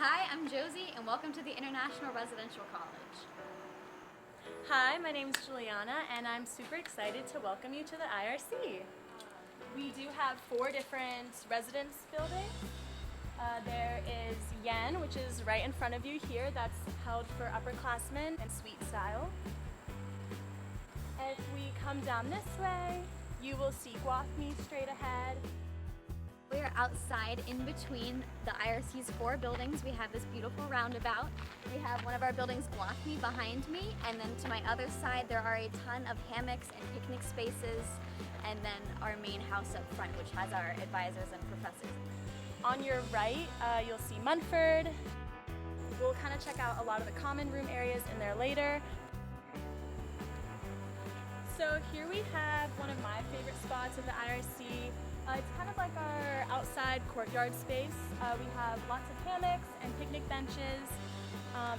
Hi, I'm Josie, and welcome to the International Residential College. Hi, my name is Julianna, and I'm super excited to welcome you to the IRC. We do have 4 different residence buildings. There is Yen, which is right in front of you here. That's held for upperclassmen and suite style. If we come down this way, you will see Guathmi straight ahead. We are outside in between the IRC's 4 buildings. We have this beautiful roundabout. We have one of our buildings, Guathmi, behind me, and then to my other side there are a ton of hammocks and picnic spaces, and then our main house up front, which has our advisors and professors. On your right, you'll see Munford. We'll kind of check out a lot of the common room areas in there later. So here we have one of my favorite spots of the IRC. It's kind of like our outside courtyard space. We have lots of hammocks and picnic benches,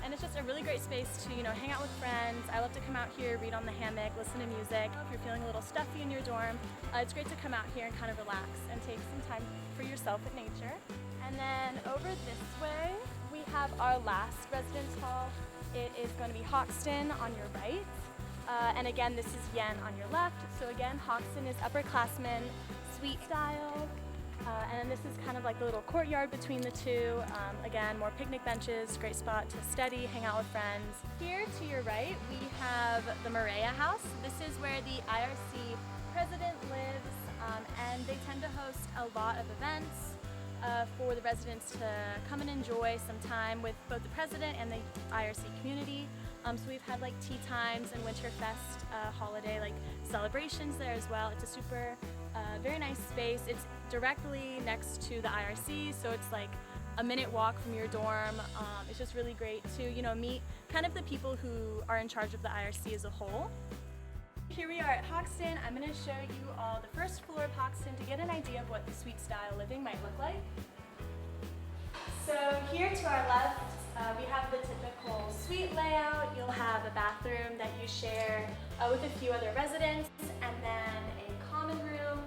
and it's just a really great space to hang out with friends. I love to come out here, read on the hammock, listen to music. If you're feeling a little stuffy in your dorm, it's great to come out here and kind of relax and take some time for yourself with nature. And then over this way, we have our last residence hall. It is going to be Hoxton on your right. And again, this is Yen on your left. So again, Hoxton is upperclassmen, suite style. And this is kind of like the little courtyard between the two. Again, more picnic benches, great spot to study, hang out with friends. Here to your right, we have the Morea house. This is where the IRC president lives, and they tend to host a lot of events for the residents to come and enjoy some time with both the president and the IRC community. So we've had like tea times and Winterfest holiday celebrations there as well. It's a super very nice space. It's directly next to the IRC, so it's like a minute walk from your dorm. It's just really great to meet kind of the people who are in charge of the IRC as a whole. Here we are at Hoxton. I'm going to show you all the first floor of Hoxton to get an idea of what the suite style living might look like. So here to our left, we have the typical suite layout. You'll have a bathroom that you share with a few other residents, and then a common room,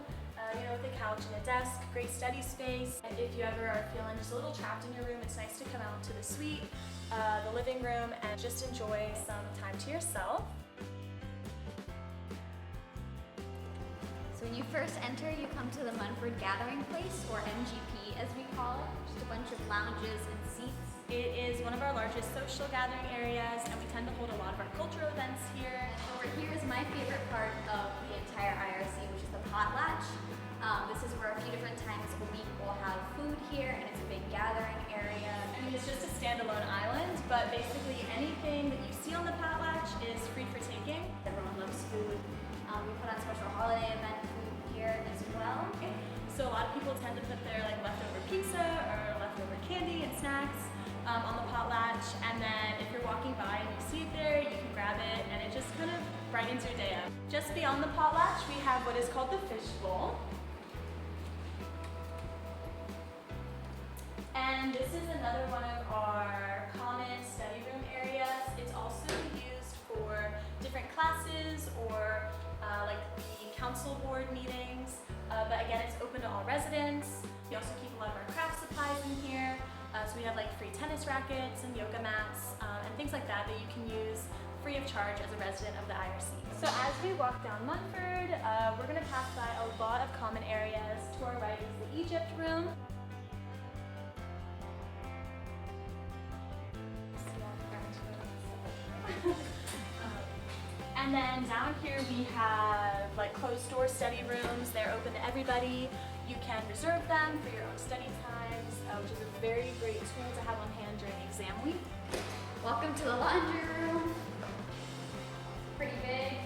with a couch and a desk, great study space. And if you ever are feeling just a little trapped in your room, it's nice to come out to the suite, the living room, and just enjoy some time to yourself. So when you first enter, you come to the Munford Gathering Place, or MGP as we call it. Just a bunch of lounges and seats. It is one of our largest social gathering areas, and we tend to hold a lot of our cultural events here. Over here is my favorite part of the entire IRC, which is the Potlatch. This is where a few different times a week we'll have food here, and it's a big gathering area. I mean, it's just a standalone island, but basically anything that you see on the Potlatch is free for taking. Everyone loves food. We put on special holiday event food here as well. So a lot of people tend to put their leftover pizza or leftover candy and snacks on the Potlatch, and then if you're walking by and you see it there, you can grab it, and it just kind of brightens your day up. Just beyond the Potlatch, we have what is called the Fishbowl. And this is another one of our common study room areas. It's also used for different classes or like the council board meetings, but again, it's open to all residents. We also keep a lot of our craft supplies in here. So we have free tennis rackets and yoga mats and things like that you can use free of charge as a resident of the IRC. So as we walk down Munford, we're going to pass by a lot of common areas. To our right is the Egypt room. And then down here we have closed door study rooms. They're open to everybody. You can reserve them for your own study times, which is a very great tool to have on hand during exam week. Welcome to the laundry room. Pretty big.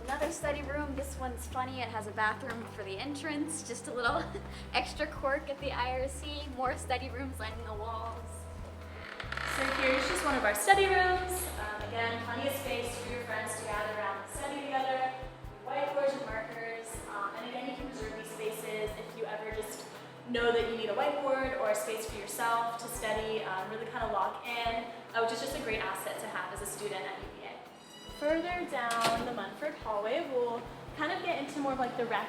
Another study room. This one's funny. It has a bathroom for the entrance. Just a little extra quirk at the IRC. More study rooms lining the walls. So here's just one of our study rooms. Again, plenty of space for your friends to gather around and study together. Whiteboards and markers. And again, you can reserve these spaces if you ever just know that you need a whiteboard or a space for yourself to study, really kind of lock in, which is just a great asset to have as a student at UVA. Further down the Munford into more of like the rec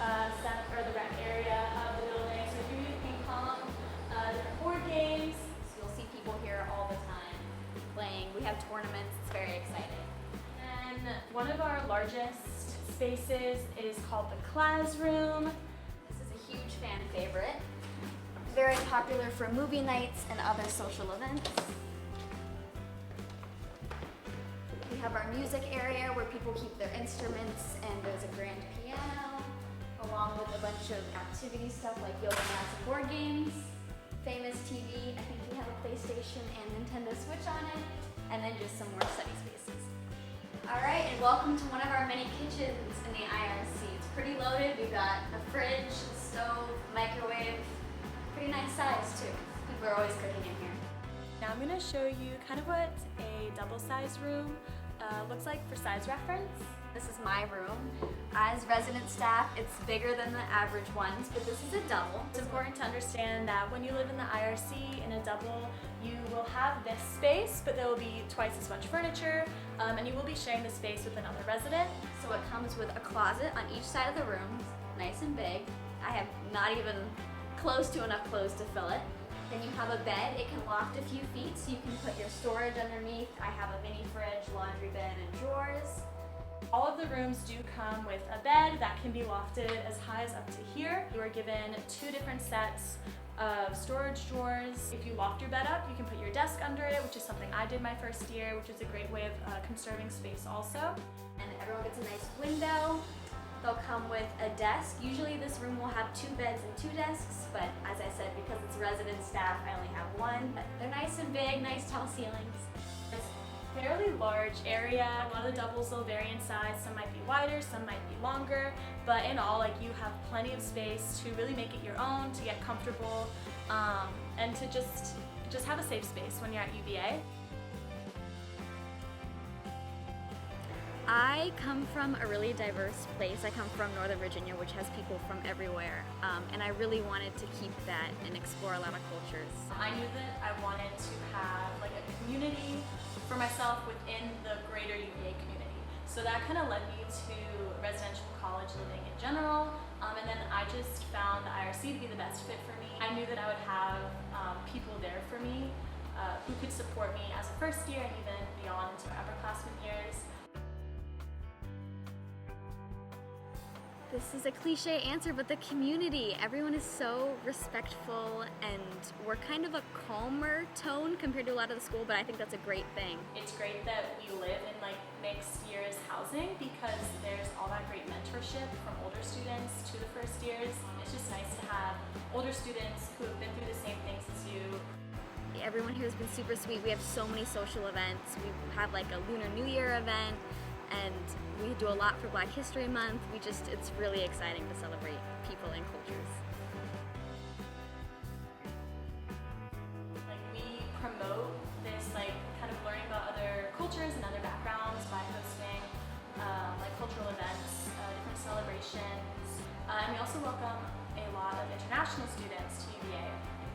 or the rec area of the building. So if you do ping pong, different board games. So you'll see people here all the time playing. We have tournaments. It's very exciting. And one of our largest spaces is called the Klazzroom. This is a huge fan favorite. Very popular for movie nights and other social events. We have our music area where people keep their instruments, and there's a grand piano, along with a bunch of activity stuff like yoga mats and board games. Famous TV, I think we have a PlayStation and Nintendo Switch on it, and then just some more study spaces. All right, and welcome to one of our many kitchens in the IRC. It's pretty loaded. We've got a fridge, stove, microwave, pretty nice size too. People are always cooking in here. Now I'm going to show you kind of what a double-sized room looks like for size reference. This is my room. As resident staff, it's bigger than the average ones, but this is a double. It's important to understand that when you live in the IRC in a double, you will have this space, but there will be twice as much furniture, and you will be sharing the space with another resident. So it comes with a closet on each side of the room, nice and big. I have not even close to enough clothes to fill it. Then you have a bed. It can loft a few feet, so you can put your storage underneath. I have a mini fridge, laundry bin, and drawers. All of the rooms do come with a bed that can be lofted as high as up to here. You are given 2 different sets of storage drawers. If you loft your bed up, you can put your desk under it, which is something I did my first year, which is a great way of conserving space also. And everyone gets a nice window. They'll come with a desk. Usually this room will have 2 beds and 2 desks, but as I said, because it's resident staff, I only have 1. But they're nice and big, nice tall ceilings. It's a fairly large area. A lot of the doubles will vary in size. Some might be wider, some might be longer, but in all, like, you have plenty of space to really make it your own, to get comfortable, and to just have a safe space when you're at UVA. I come from a really diverse place. I come from Northern Virginia, which has people from everywhere, and I really wanted to keep that and explore a lot of cultures. I knew that I wanted to have like a community for myself within the greater UVA community. So that kind of led me to residential college living in general, and then I just found the IRC to be the best fit for me. I knew that I would have people there for me who could support me as a first year and even beyond into upperclassmen years. This is a cliche answer, but the community, everyone is so respectful, and we're kind of a calmer tone compared to a lot of the school, but I think that's a great thing. It's great that we live in like mixed years housing because there's all that great mentorship from older students to the first years. It's just nice to have older students who have been through the same things as you. Everyone here has been super sweet. We have so many social events. We have like a Lunar New Year event, and we do a lot for Black History Month. It's really exciting to celebrate people and cultures. Like, we promote this like kind of learning about other cultures and other backgrounds by hosting like cultural events, different celebrations, and we also welcome a lot of international students to UVA.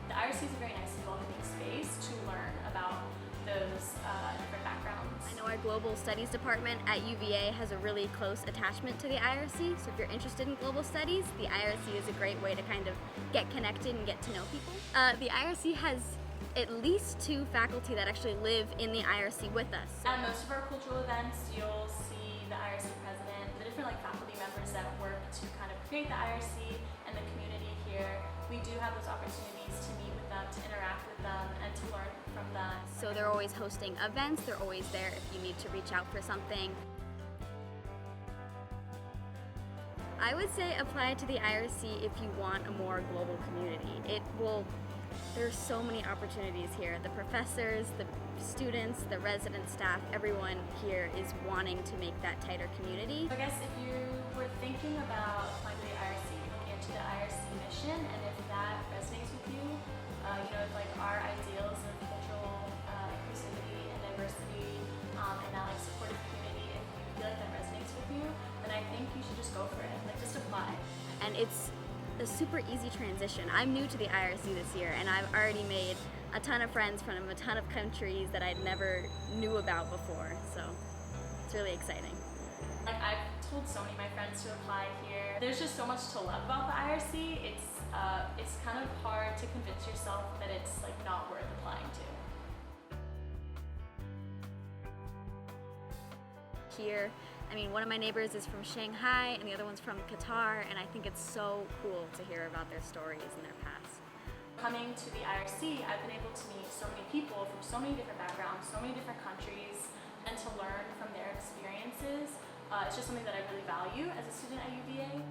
The IRC is a very nice and welcoming space to learn about those different backgrounds. I know our Global Studies department at UVA has a really close attachment to the IRC, so if you're interested in global studies, the IRC is a great way to kind of get connected and get to know people. The IRC has at least 2 faculty that actually live in the IRC with us. At most of our cultural events, you'll see the IRC president, the different like faculty members that work to kind of create the IRC and the community here. We do have those opportunities to meet with them, to interact with them, and to learn from them. So they're always hosting events, they're always there if you need to reach out for something. I would say apply to the IRC if you want a more global community. There's so many opportunities here. The professors, the students, the resident staff, everyone here is wanting to make that tighter community. I guess if you were thinking about applying to the IRC, looking into the IRC mission, and if that resonates with you, if like our ideals of cultural inclusivity and diversity, and that like supportive community, if you feel like that resonates with you, then I think you should just go for it. Like, just apply. And it's a super easy transition. I'm new to the IRC this year, and I've already made a ton of friends from a ton of countries that I never knew about before, so it's really exciting. Like, I've told so many of my friends to apply here. There's just so much to love about the IRC. It's kind of hard to convince yourself that it's like not worth applying to. Here, I mean, one of my neighbors is from Shanghai and the other one's from Qatar, and I think it's so cool to hear about their stories and their past. Coming to the IRC, I've been able to meet so many people from so many different backgrounds, so many different countries, and to learn from their experiences. It's just something that I really value as a student at UVA.